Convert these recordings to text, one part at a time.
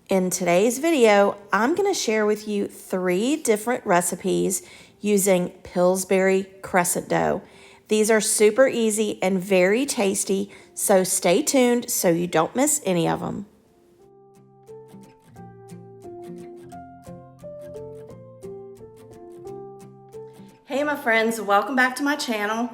In today's video, I'm going to share with you 3 different recipes using Pillsbury Crescent dough. These are super easy and very tasty, so stay tuned so you don't miss any of them. Hey my friends, welcome back to my channel.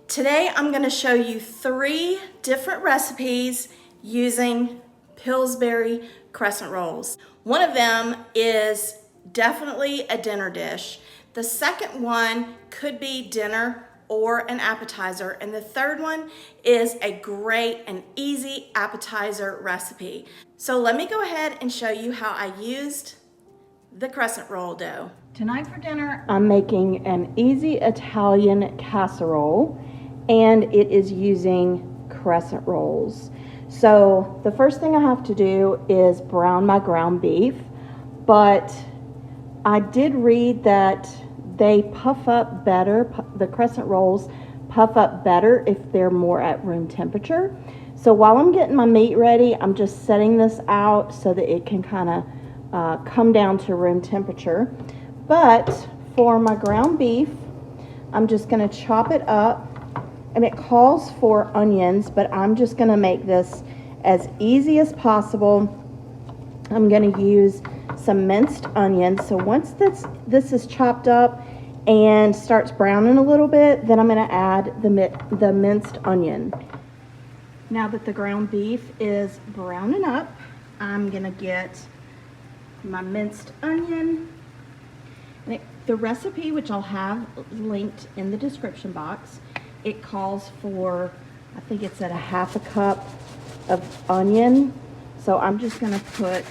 Today I'm going to show you 3 different recipes using Pillsbury Crescent rolls. One of them is definitely a dinner dish. The second one could be dinner or an appetizer. And the third one is a great and easy appetizer recipe. So let me go ahead and show you how I used the crescent roll dough. Tonight for dinner, I'm making an easy Italian casserole, and it is using crescent rolls. So the first thing I have to do is brown my ground beef, but I did read that they puff up better, the crescent rolls puff up better if they're more at room temperature. So while I'm getting my meat ready, I'm just setting this out so that it can kind of come down to room temperature. But for my ground beef, I'm just going to chop it up. And it calls for onions, but I'm just going to make this as easy as possible. I'm going to use some minced onions. So once this is chopped up and starts browning a little bit, then I'm going to add the minced onion. Now that the ground beef is browning up, I'm going to get my minced onion. And the recipe, which I'll have linked in the description box, it calls for, I think it's at a 1/2 cup of onion. So I'm just going to put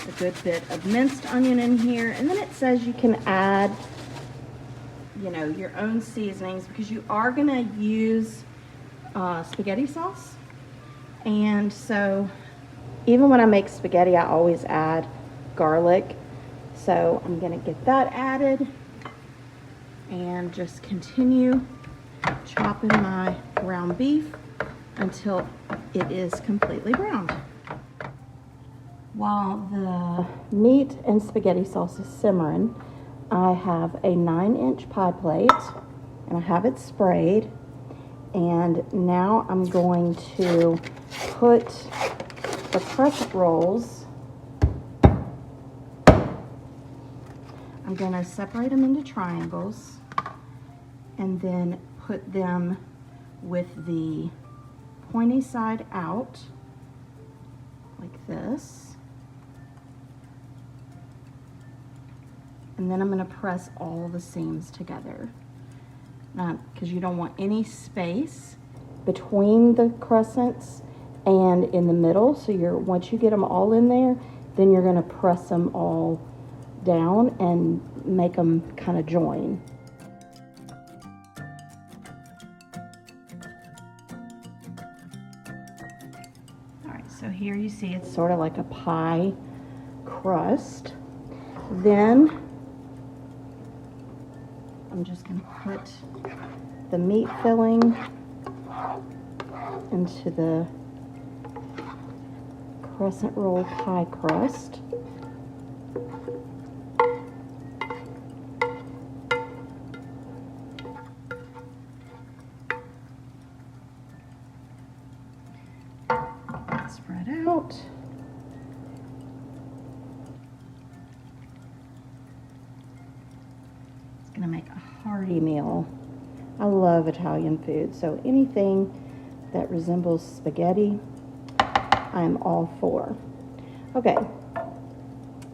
a good bit of minced onion in here. And then it says you can add, your own seasonings, because you are going to use spaghetti sauce. And so even when I make spaghetti, I always add garlic. So I'm going to get that added and just continue chopping my ground beef until it is completely browned. While the meat and spaghetti sauce is simmering, I have a 9-inch pie plate and I have it sprayed. And now I'm going to put the crescent rolls. I'm going to separate them into triangles and then put them with the pointy side out like this. And then I'm going to press all the seams together because you don't want any space between the crescents and in the middle. So once you get them all in there, then you're going to press them all down and make them kind of join. Alright, so here you see it's sort of like a pie crust. Then I'm just going to put the meat filling into the crescent roll pie crust. Spread out. It's going to make a hearty meal. I love Italian food, so anything that resembles spaghetti, I'm all for. Okay,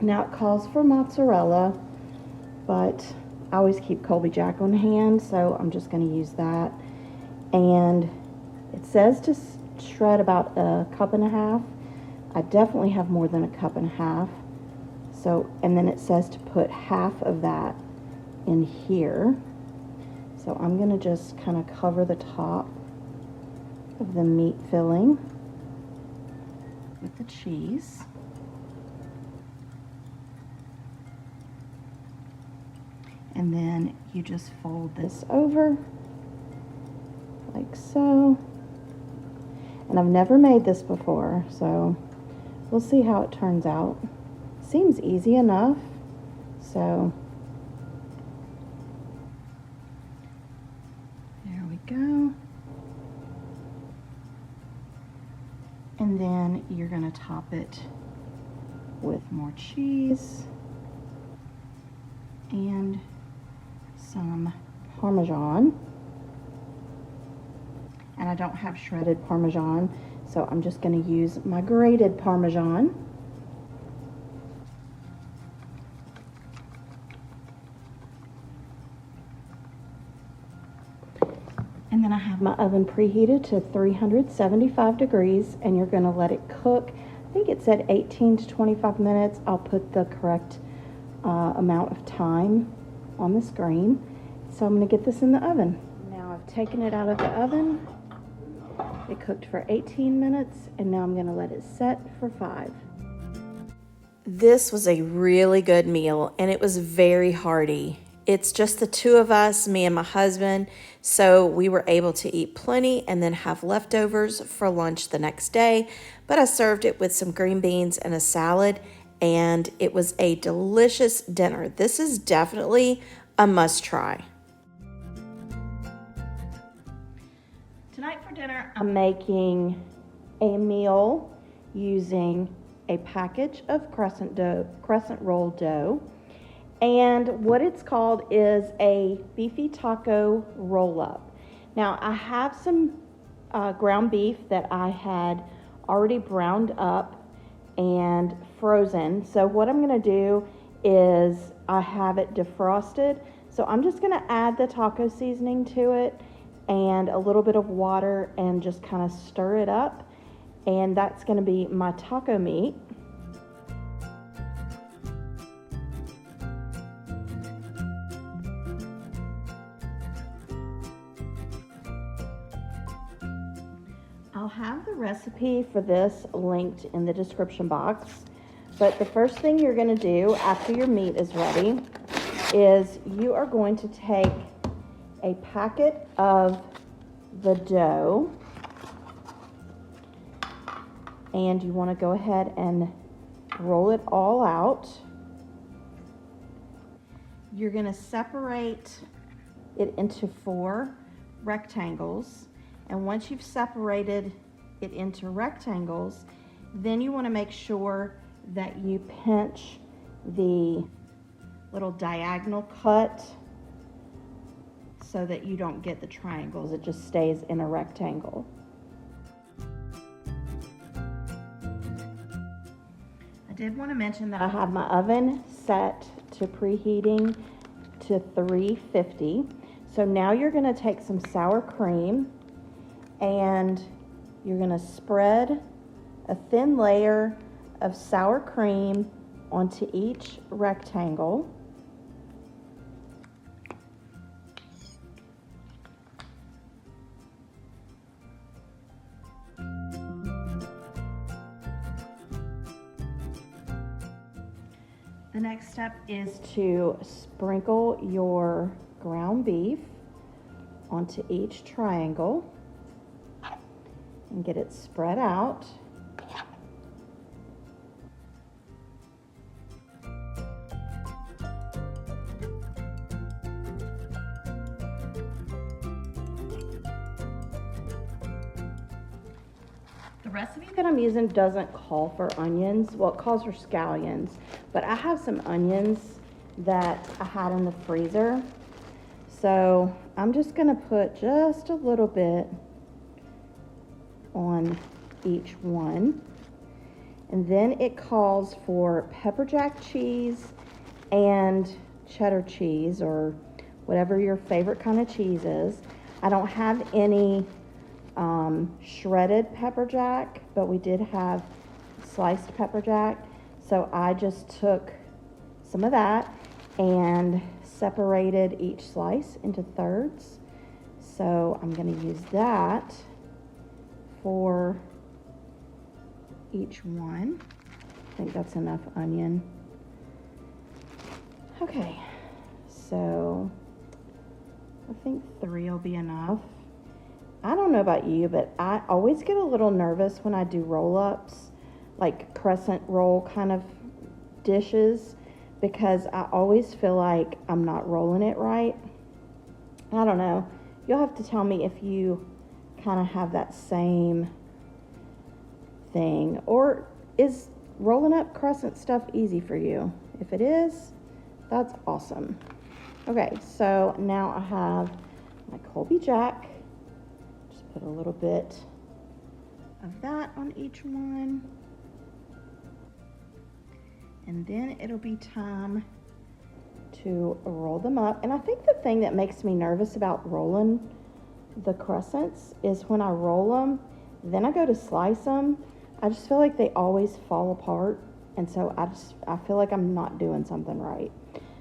now it calls for mozzarella, but I always keep Colby Jack on hand, so I'm just going to use that. And it says to shred about 1.5 cups. I definitely have more than 1.5 cups. So, and then it says to put half of that in here. So I'm going to just kind of cover the top of the meat filling with the cheese. And then you just fold this over like so. And I've never made this before, so We'll see how it turns out. Seems easy enough, so there we go. And then you're gonna top it with more cheese and some Parmesan. And I don't have shredded Parmesan, so I'm just gonna use my grated Parmesan. And then I have my oven preheated to 375 degrees, and you're gonna let it cook. I think it said 18 to 25 minutes. I'll put the correct amount of time on the screen. So I'm gonna get this in the oven. Now I've taken it out of the oven. It cooked for 18 minutes, and now I'm gonna let it set for 5. This was a really good meal, and it was very hearty. It's just the two of us, me and my husband, so we were able to eat plenty and then have leftovers for lunch the next day. But I served it with some green beans and a salad, and it was a delicious dinner. This is definitely a must try. Tonight for dinner, I'm making a meal using a package of crescent roll dough. And what it's called is a beefy taco roll-up. Now, I have some ground beef that I had already browned up and frozen. So what I'm gonna do is I have it defrosted. So I'm just gonna add the taco seasoning to it and a little bit of water and just kind of stir it up. And that's gonna be my taco meat. I'll have the recipe for this linked in the description box, but the first thing you're going to do after your meat is ready is you are going to take a packet of the dough, and you want to go ahead and roll it all out. You're going to separate it into 4 rectangles. And once you've separated it into rectangles, then you want to make sure that you pinch the little diagonal cut so that you don't get the triangles. It just stays in a rectangle. I did want to mention that I have my oven set to preheating to 350. So now you're going to take some sour cream, and you're going to spread a thin layer of sour cream onto each rectangle. The next step is to sprinkle your ground beef onto each triangle and get it spread out. The recipe that I'm using doesn't call for onions. Well, it calls for scallions, but I have some onions that I had in the freezer. So I'm just gonna put just a little bit on each one. And then it calls for pepper jack cheese and cheddar cheese, or whatever your favorite kind of cheese is. I don't have any shredded pepper jack, but we did have sliced pepper jack. So I just took some of that and separated each slice into thirds. So I'm going to use that for each one. I think that's enough onion. Okay, so I think 3 will be enough. I don't know about you, but I always get a little nervous when I do roll-ups like crescent roll kind of dishes, because I always feel like I'm not rolling it right. I don't know. You'll have to tell me if you kind of have that same thing, or is rolling up crescent stuff easy for you? If it is, that's awesome. Okay, so now I have my Colby Jack. Just put a little bit of that on each one. And then it'll be time to roll them up. And I think the thing that makes me nervous about rolling the crescents is when I roll them, then I go to slice them, I just feel like they always fall apart. And so I feel like I'm not doing something right.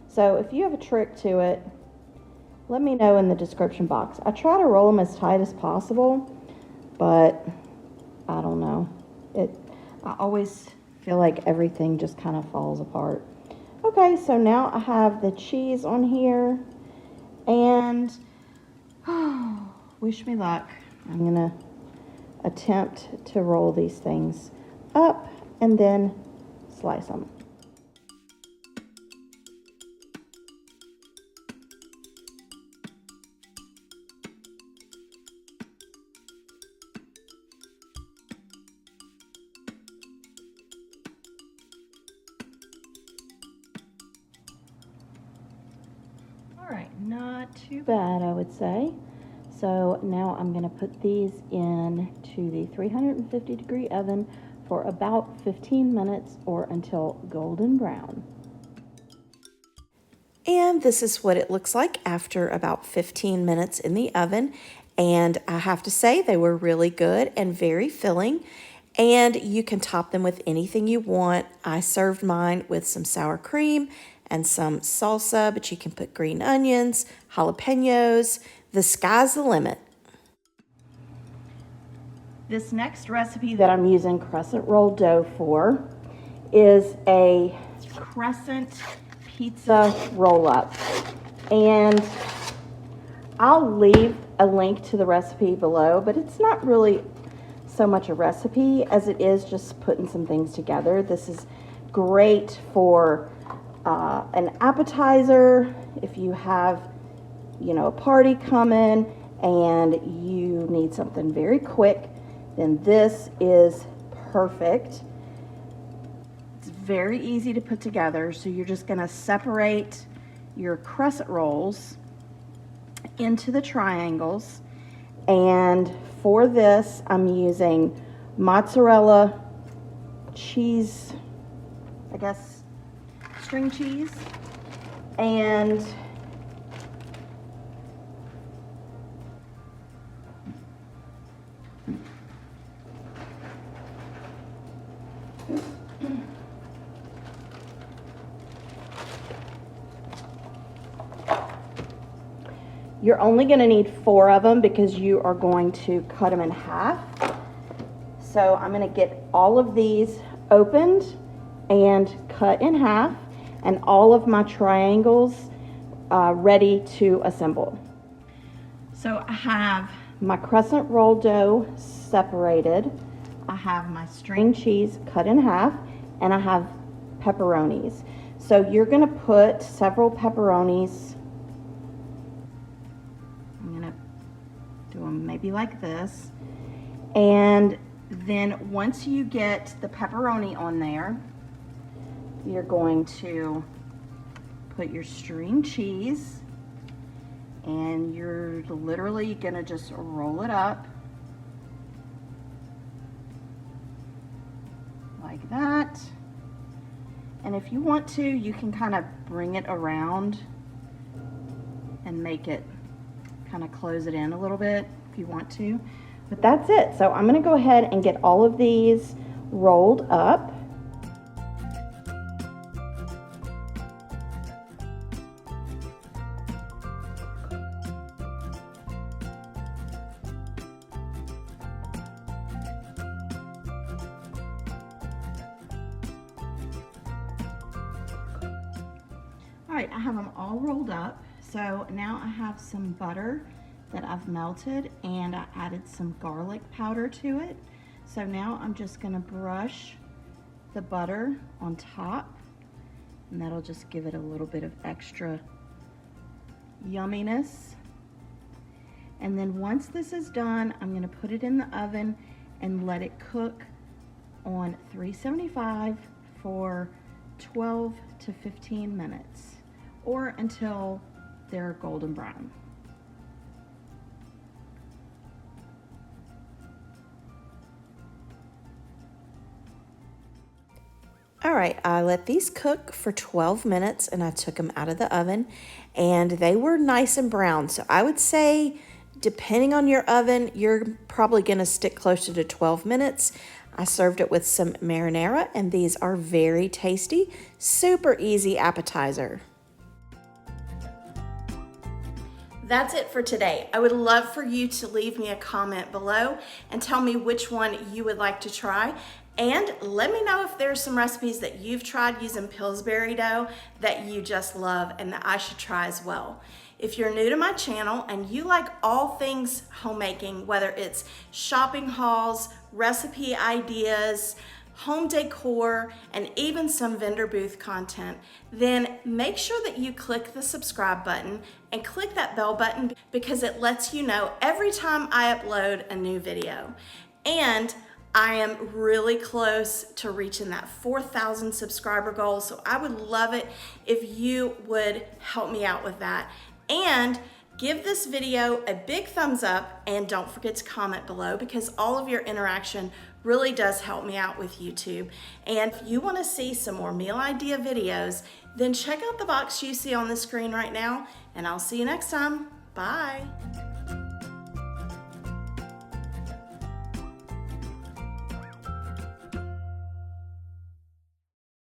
So if you have a trick to it, let me know in the description box. I try to roll them as tight as possible, but I don't know. I always feel like everything just kind of falls apart. Okay, so now I have the cheese on here, and wish me luck. I'm gonna attempt to roll these things up and then slice them. All right, not too bad, I would say. So now I'm going to put these into the 350-degree oven for about 15 minutes or until golden brown. And this is what it looks like after about 15 minutes in the oven. And I have to say they were really good and very filling. And you can top them with anything you want. I served mine with some sour cream and some salsa, but you can put green onions, jalapenos. The sky's the limit. This next recipe that I'm using crescent roll dough for is a crescent pizza roll-up. And I'll leave a link to the recipe below, but it's not really so much a recipe as it is just putting some things together. This is great for an appetizer if you have, you know, a party coming and you need something very quick, then this is perfect. It's very easy to put together. So you're just going to separate your crescent rolls into the triangles. And for this, I'm using mozzarella cheese, I guess, string cheese, and you're only going to need 4 of them because you are going to cut them in half. So I'm going to get all of these opened and cut in half, and all of my triangles ready to assemble. So I have my crescent roll dough separated. I have my string cheese cut in half, and I have pepperonis. So you're going to put several pepperonis. I'm going to do them maybe like this. And then once you get the pepperoni on there, you're going to put your string cheese, and you're literally going to just roll it up like that. And if you want to, you can kind of bring it around and make it kind of close it in a little bit if you want to. But that's it. So I'm going to go ahead and get all of these rolled up. All right, I have them all rolled up. So now I have some butter that I've melted, and I added some garlic powder to it. So now I'm just gonna brush the butter on top, and that'll just give it a little bit of extra yumminess. And then once this is done, I'm gonna put it in the oven and let it cook on 375 for 12 to 15 minutes, or until they're golden brown. All right, I let these cook for 12 minutes and I took them out of the oven and they were nice and brown. So I would say, depending on your oven, you're probably gonna stick closer to 12 minutes. I served it with some marinara and these are very tasty, super easy appetizer. That's it for today. I would love for you to leave me a comment below and tell me which one you would like to try. And let me know if there's some recipes that you've tried using Pillsbury dough that you just love and that I should try as well. If you're new to my channel and you like all things homemaking, whether it's shopping hauls, recipe ideas, home decor, and even some vendor booth content, then make sure that you click the subscribe button and click that bell button because it lets you know every time I upload a new video. And I am really close to reaching that 4,000 subscriber goal, so I would love it if you would help me out with that. And give this video a big thumbs up and don't forget to comment below because all of your interaction really does help me out with YouTube. And if you want to see some more meal idea videos, then check out the box you see on the screen right now, and I'll see you next time. Bye.